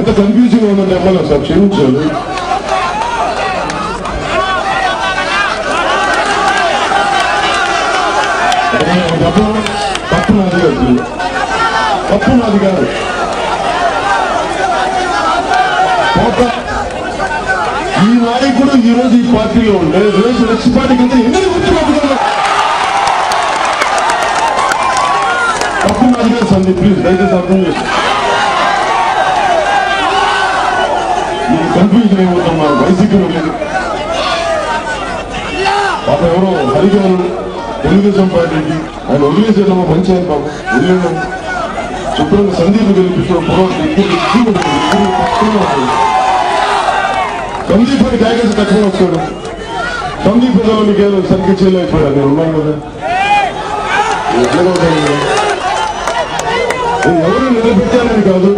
ఇంత కన్ఫ్యూజింగ్ ఉందంటే MLA sir క్షమించాలి. తప్పు నాది కాదు, తప్పు నాది కాదు. ఈ నాయకుడు ఈ రోజు ఈ పార్టీలో ఉండే రేపు నెక్స్ట్ పార్టీ కింద ఎందుకు గుర్తుపెట్టుకున్నారు? తప్పు నాది కాదు సందీప్, ప్లీజ్ దయచేసి అర్థం చేసి. మీకు కన్ఫ్యూజన్ ఏమవుతున్నారు వైసీపీలో లేదు. పాప ఎవరో హరిగారు తెలుగుదేశం పార్టీకి ఆయన వదిలేసేదమ్మా మంచి ఆయన పాపం వదిలేను శుభ్రంగా సందీప్ గెలిపించడం సందీప్ అని కాగేసి తక్కువ వస్తాడు. సందీప్ మీకు ఏదో సరిగ్గా చేయలేకపోయాడు. నేను ఉన్నాను కదా, ఎవరు నిలబెట్టాలని కాదు,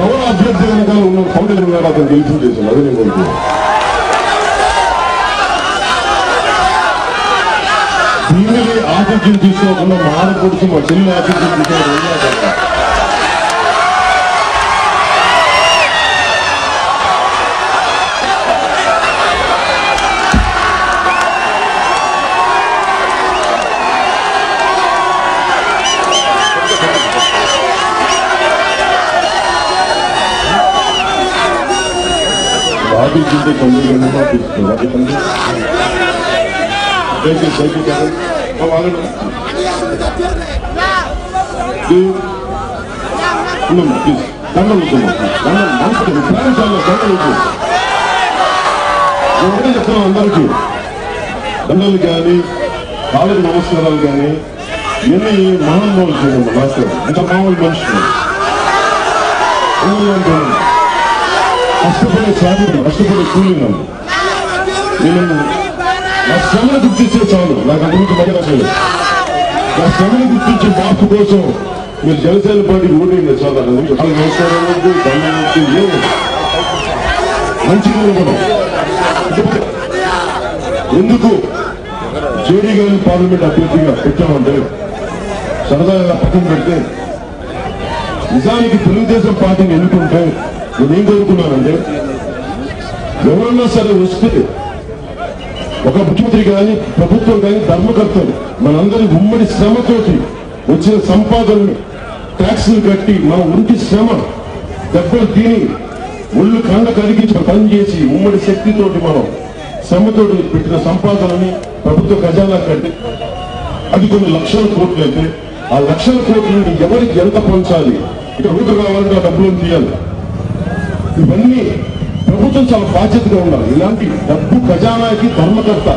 ఎవరు అభ్యర్థి వెనకాల ఉన్న ఫౌండర్ ఉన్నారో అతను గెలిపించేసాను. అదే నేను కోరుకున్నాను. దీనిని ఆతిథ్యం తీసుకోకుండా మా ఆడపడుచు మా చెల్లి ఆతిథ్యం తీసుకోవాలి. ఆతిథ్యంతో కొందరు తీసుకోవాలి. అందరికీ దండలు కానీ కాళ్ళకి నమస్కారాలు కానీ ఇవన్నీ మహానుభావులు చేయడం రాస్తారు. ఇంత మామూలు మనుషులు కష్టపడే సాధుడు, కష్టపడే కూలింగ్. నేను నా శ్రమను గుర్తిస్తే చాలు, నాకు అంతకు మధ్య నా శ్రమను గుర్తించే మార్పు కోసం మీరు జనసేన పార్టీకి ఓటేయండి చాలు. మంచిగా ఎందుకు జేడీ గారిని పార్లమెంట్ అభ్యర్థిగా పెట్టామంటే సరదాగా పక్కన పెడితే నిజానికి తెలుగుదేశం పార్టీని ఎన్నుకుంటే నేనేం కోరుకున్నానంటే ఎవరన్నా సరే వస్తే ఒక ముఖ్యమంత్రి కానీ ప్రభుత్వం కానీ ధర్మకర్తలు మనందరి ఉమ్మడి శ్రమతోటి వచ్చిన సంపాదనని ట్యాక్సులు కట్టి మన ఒంటి శ్రమ దెబ్బలు తిని ఒళ్ళు కండ కరిగించి పనిచేసి ఉమ్మడి శక్తితోటి మనం శ్రమతోటి పెట్టిన సంపాదనని ప్రభుత్వ ఖజానా కట్టి అది కొన్ని లక్షల కోట్లు అయితే ఆ లక్షల కోట్లని ఎవరికి ఎంత పంచాలి, ఇక్కడ ఊరు కావాలంటే ఆ డబ్బులను తీయాలి. ఇవన్నీ ప్రభుత్వం చాలా బాధ్యతగా ఉండాలి. ఇలాంటి డబ్బు ఖజానాకి ధర్మకర్త